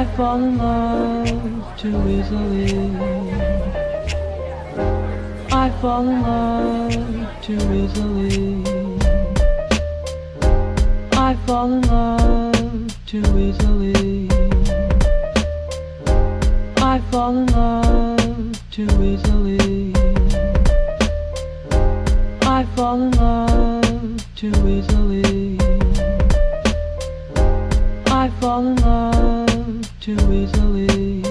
I fall in love too easily. I fall in love too easily. I fall in love too easily. I fall in love too easily. I fall in love too easily. I fall in love too easily.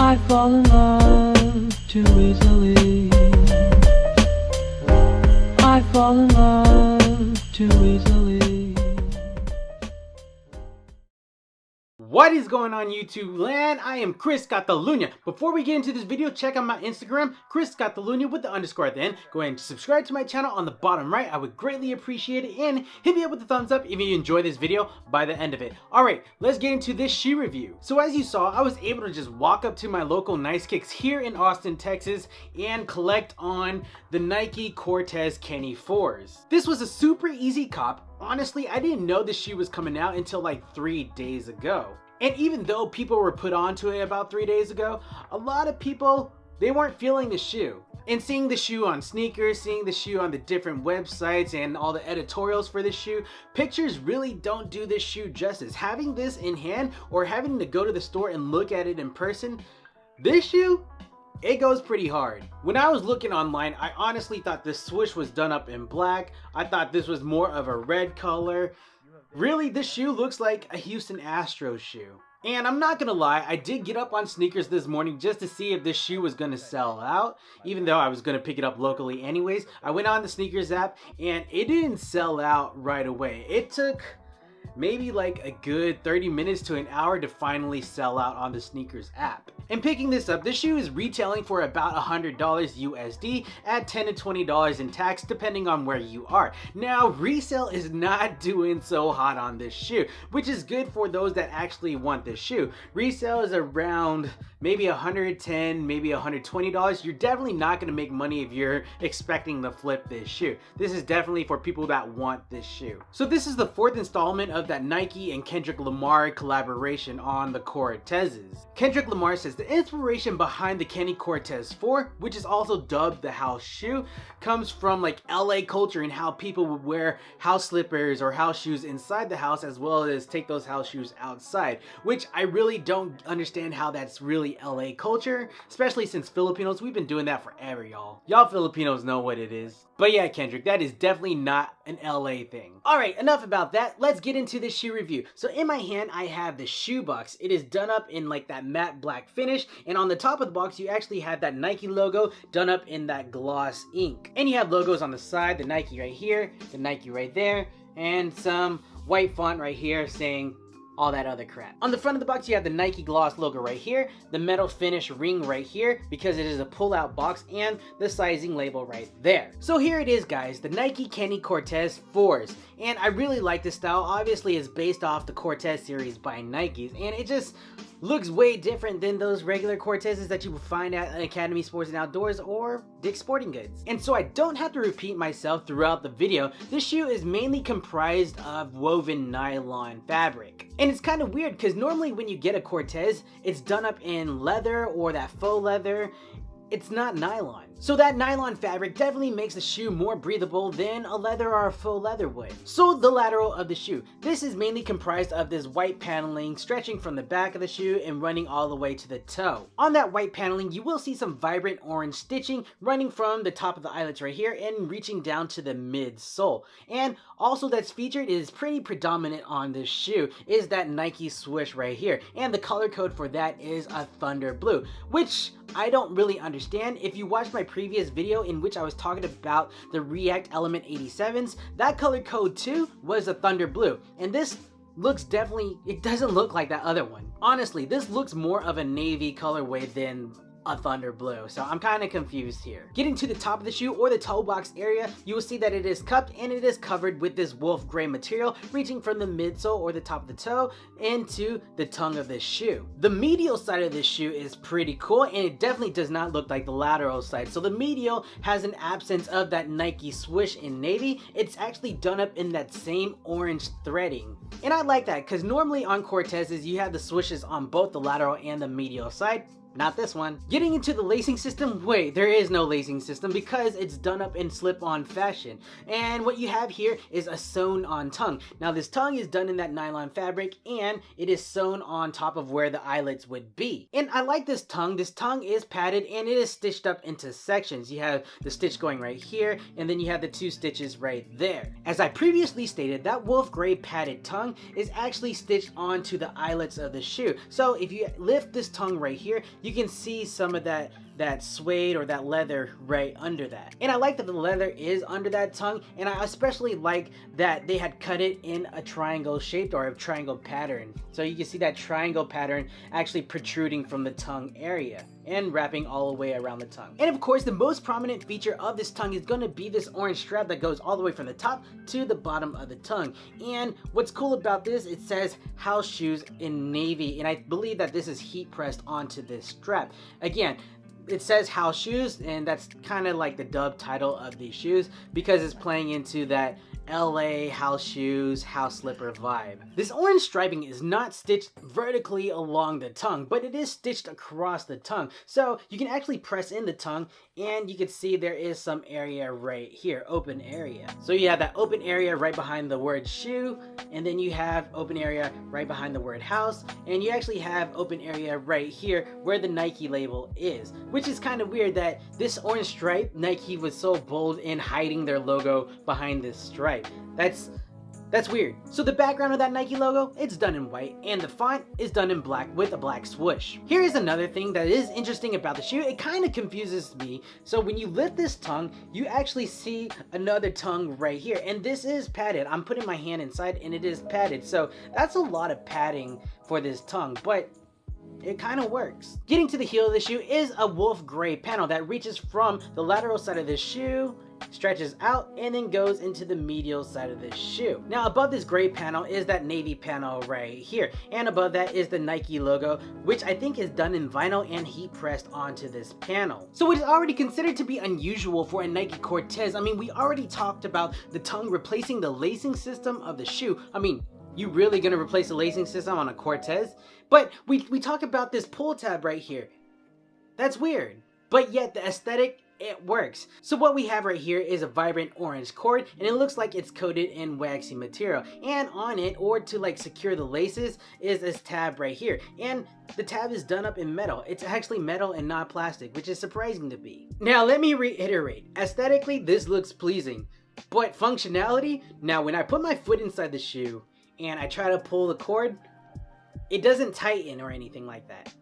I fall in love too easily. I fall in love too easily. What is going on, YouTube land? I am Chris Catalunya. Before we get into this video, check out my Instagram, Chris Catalunya with the underscore at the end. Go ahead and subscribe to my channel on the bottom right. I would greatly appreciate it, and hit me up with a thumbs up if you enjoy this video by the end of it. Alright, let's get into this shoe review. So as you saw, I was able to just walk up to my local NIKE Kicks here in Austin, Texas, and collect on the NIKE Cortez Kenny 4s. This was a super easy cop. Honestly, I didn't know this shoe was coming out until like 3 days ago. And even though people were put onto it about 3 days ago, a lot of people, they weren't feeling the shoe. And seeing the shoe on sneakers, seeing the shoe on the different websites and all the editorials for this shoe, pictures really don't do this shoe justice. Having this in hand or having to go to the store and look at it in person, this shoe, it goes pretty hard. When I was looking online, I honestly thought this swoosh was done up in black. I thought this was more of a red color. Really, this shoe looks like a Houston Astros shoe. And I'm not gonna lie, I did get up on sneakers this morning just to see if this shoe was gonna sell out, even though I was gonna pick it up locally anyways. I went on the sneakers app and it didn't sell out right away. It took maybe like a good 30 minutes to an hour to finally sell out on the sneakers app. And picking this up, this shoe is retailing for about $100 USD at $10 to $20 in tax depending on where you are. Now resale is not doing so hot on this shoe, which is good for those that actually want this shoe. Resale is around maybe $110, maybe $120. You're definitely not going to make money if you're expecting to flip this shoe. This is definitely for people that want this shoe. So this is the 4th installment of that Nike and Kendrick Lamar collaboration on the Cortezes. Kendrick Lamar says the inspiration behind the Kenny Cortez IV, which is also dubbed the house shoe, comes from like LA culture and how people would wear house slippers or house shoes inside the house as well as take those house shoes outside, which I really don't understand how that's really LA culture, especially since Filipinos, we've been doing that forever, y'all. Y'all Filipinos know what it is. But yeah, Kendrick, that is definitely not an LA thing. Alright, enough about that. Let's get into this shoe review. So in my hand, I have the shoe box. It is done up in like that matte black finish. And on the top of the box, you actually have that Nike logo done up in that gloss ink. And you have logos on the side, the Nike right here, the Nike right there, and some white font right here saying all that other crap. On the front of the box, you have the Nike Gloss logo right here, the metal finish ring right here because it is a pull-out box, and the sizing label right there. So here it is, guys, the NIKE Kenny Cortez 4s. And I really like this style. Obviously, it's based off the Cortez series by Nikes, and it just looks way different than those regular Cortezes that you would find at Academy Sports and Outdoors or Dick's Sporting Goods. And so I don't have to repeat myself throughout the video, this shoe is mainly comprised of woven nylon fabric. And it's kind of weird because normally when you get a Cortez, it's done up in leather or that faux leather. It's not nylon. So that nylon fabric definitely makes the shoe more breathable than a leather or a faux leather would. So the lateral of the shoe. This is mainly comprised of this white paneling stretching from the back of the shoe and running all the way to the toe. On that white paneling, you will see some vibrant orange stitching running from the top of the eyelets right here and reaching down to the midsole. And also that's featured is pretty predominant on this shoe is that Nike swoosh right here. And the color code for that is a thunder blue, which I don't really understand. If you watched my previous video in which I was talking about the React Element 87s, that color code too was a thunder blue. And this looks definitely, it doesn't look like that other one. Honestly, this looks more of a navy colorway than a thunder blue. So I'm kind of confused here. Getting to the top of the shoe or the toe box area, you will see that it is cupped and it is covered with this wolf gray material reaching from the midsole or the top of the toe into the tongue of this shoe. The medial side of this shoe is pretty cool, and it definitely does not look like the lateral side. So the medial has an absence of that Nike swoosh in navy. It's actually done up in that same orange threading. And I like that because normally on Cortezes you have the swooshes on both the lateral and the medial side. Not this one. Getting into the lacing system, wait, there is no lacing system because it's done up in slip-on fashion. And what you have here is a sewn on tongue. Now this tongue is done in that nylon fabric and it is sewn on top of where the eyelets would be. And I like this tongue. This tongue is padded and it is stitched up into sections. You have the stitch going right here and then you have the 2 stitches right there. As I previously stated, that wolf gray padded tongue is actually stitched onto the eyelets of the shoe. So if you lift this tongue right here, you can see some of that suede or that leather right under that. And I like that the leather is under that tongue, and I especially like that they had cut it in a triangle shaped or a triangle pattern. So you can see that triangle pattern actually protruding from the tongue area and wrapping all the way around the tongue. And of course, the most prominent feature of this tongue is going to be this orange strap that goes all the way from the top to the bottom of the tongue. And what's cool about this, it says house shoes in navy, and I believe that this is heat pressed onto this strap. Again, it says house shoes, and that's kind of like the dub title of these shoes because it's playing into that LA house shoes, house slipper vibe. This orange striping is not stitched vertically along the tongue, but it is stitched across the tongue. So you can actually press in the tongue and you can see there is some area right here, open area. So you have that open area right behind the word shoe, and then you have open area right behind the word house, and you actually have open area right here where the Nike label is, which is kind of weird that this orange stripe, Nike was so bold in hiding their logo behind this stripe. That's weird. So the background of that Nike logo, it's done in white, and the font is done in black with a black swoosh. Here is another thing that is interesting about the shoe. It kind of confuses me. So when you lift this tongue, you actually see another tongue right here, and this is padded. I'm putting my hand inside and it is padded. So that's a lot of padding for this tongue, but it kind of works. Getting to the heel of the shoe is a wolf gray panel that reaches from the lateral side of the shoe, stretches out, and then goes into the medial side of the shoe. Now above this gray panel is that navy panel right here, and above that is the Nike logo, which I think is done in vinyl and heat pressed onto this panel. So it is already considered to be unusual for a Nike Cortez. I mean, we already talked about the tongue replacing the lacing system of the shoe. I mean, you really gonna replace the lacing system on a Cortez? But we talk about this pull tab right here. That's weird. But yet the aesthetic, it works. So what we have right here is a vibrant orange cord, and it looks like it's coated in waxy material. And on it, or to like secure the laces, is this tab right here. And the tab is done up in metal. It's actually metal and not plastic, which is surprising to be. Now let me reiterate, aesthetically this looks pleasing, but functionality, now when I put my foot inside the shoe and I try to pull the cord, it doesn't tighten or anything like that.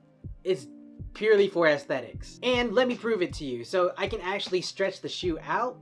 It's purely for aesthetics. And let me prove it to you. So I can actually stretch the shoe out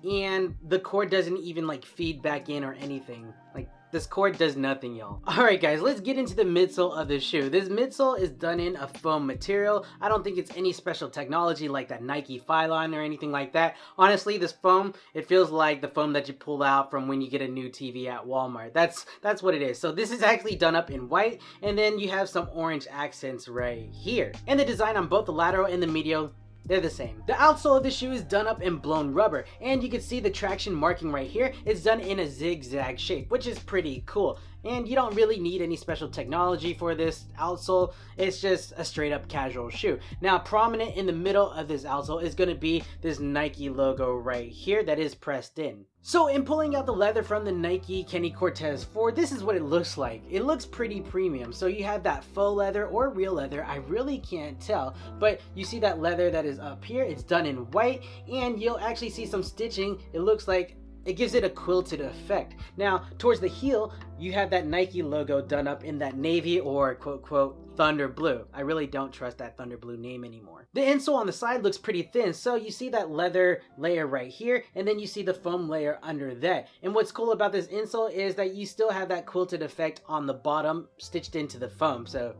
and the cord doesn't even like feed back in or anything. Like, this cord does nothing, y'all. Alright guys, let's get into the midsole of the shoe. This midsole is done in a foam material. I don't think it's any special technology like that Nike Phylon or anything like that. Honestly, this foam, it feels like the foam that you pull out from when you get a new TV at Walmart. That's what it is. So this is actually done up in white, and then you have some orange accents right here. And the design on both the lateral and the medial, they're the same. The outsole of the shoe is done up in blown rubber, and you can see the traction marking right here is done in a zigzag shape, which is pretty cool. And you don't really need any special technology for this outsole. It's just a straight up casual shoe. Now prominent in the middle of this outsole is going to be this Nike logo right here that is pressed in. So in pulling out the leather from the NIKE Kenny Cortez IV, this is what it looks like. It looks pretty premium. So you have that faux leather or real leather, I really can't tell, but you see that leather that is up here, it's done in white, and you'll actually see some stitching. It looks like it gives it a quilted effect. Now towards the heel, you have that Nike logo done up in that navy or quote quote thunder blue. I really don't trust that thunder blue name anymore. The insole on the side looks pretty thin, so you see that leather layer right here, and then you see the foam layer under that. And what's cool about this insole is that you still have that quilted effect on the bottom stitched into the foam. So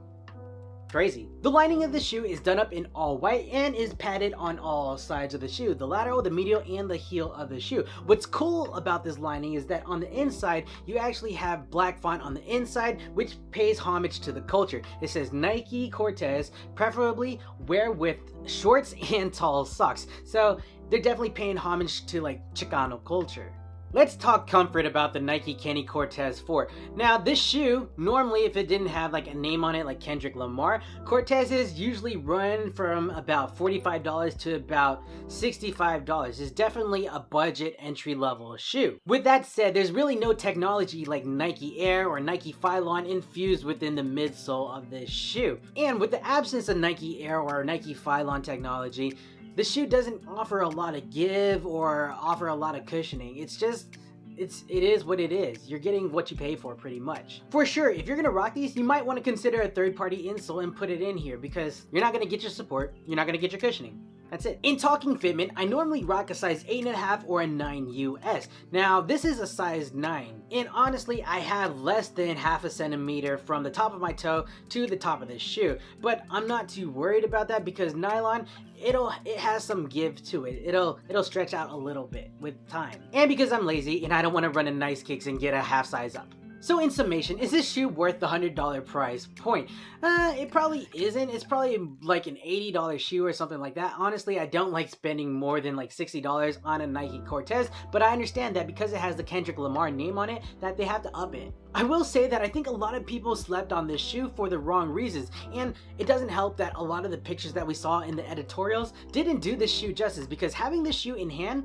Crazy. The lining of the shoe is done up in all white and is padded on all sides of the shoe, the lateral, the medial, and the heel of the shoe. What's cool about this lining is that on the inside, you actually have black font on the inside, which pays homage to the culture. It says NIKE Cortez, preferably wear with shorts and tall socks. So they're definitely paying homage to like Chicano culture. Let's talk comfort about the NIKE Kenny Cortez IV. Now this shoe, normally if it didn't have like a name on it like Kendrick Lamar, Cortez's usually run from about $45 to about $65. It's definitely a budget entry level shoe. With that said, there's really no technology like Nike Air or Nike Phylon infused within the midsole of this shoe. And with the absence of Nike Air or Nike Phylon technology, the shoe doesn't offer a lot of give or offer a lot of cushioning. It is what it is. You're getting what you pay for pretty much. For sure, if you're gonna rock these, you might want to consider a third-party insole and put it in here because you're not gonna get your support, you're not gonna get your cushioning. That's it. In talking fitment, I normally rock a size 8.5 or a 9 US. Now, this is a size 9. And honestly, I have less than half a centimeter from the top of my toe to the top of this shoe. But I'm not too worried about that because nylon, it has some give to it. It'll stretch out a little bit with time. And because I'm lazy and I don't want to run a nice kicks and get a half size up. So in summation, is this shoe worth the $100 price point? It probably isn't. It's probably like an $80 shoe or something like that. Honestly, I don't like spending more than like $60 on a NIKE Cortez, but I understand that because it has the Kendrick Lamar name on it, that they have to up it. I will say that I think a lot of people slept on this shoe for the wrong reasons, and it doesn't help that a lot of the pictures that we saw in the editorials didn't do this shoe justice because having this shoe in hand,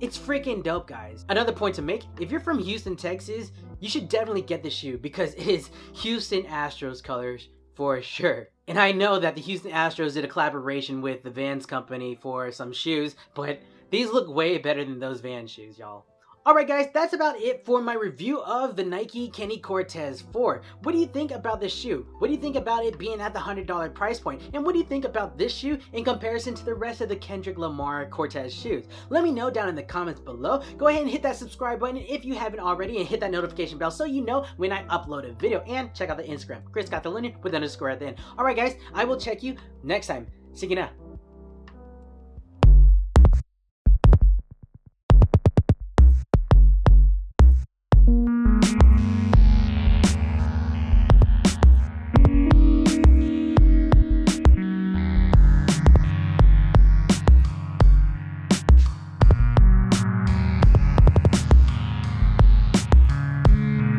it's freaking dope, guys. Another point to make, if you're from Houston, Texas, you should definitely get this shoe because it is Houston Astros colors for sure. And I know that the Houston Astros did a collaboration with the Vans company for some shoes, but these look way better than those Vans shoes, y'all. Alright guys, that's about it for my review of the NIKE Kenny Cortez IV. What do you think about this shoe? What do you think about it being at the $100 price point? And what do you think about this shoe in comparison to the rest of the Kendrick Lamar Cortez shoes? Let me know down in the comments below. Go ahead and hit that subscribe button if you haven't already and hit that notification bell so you know when I upload a video. And check out the Instagram, Chris got the linear with _ at the end. Alright guys, I will check you next time. See you now.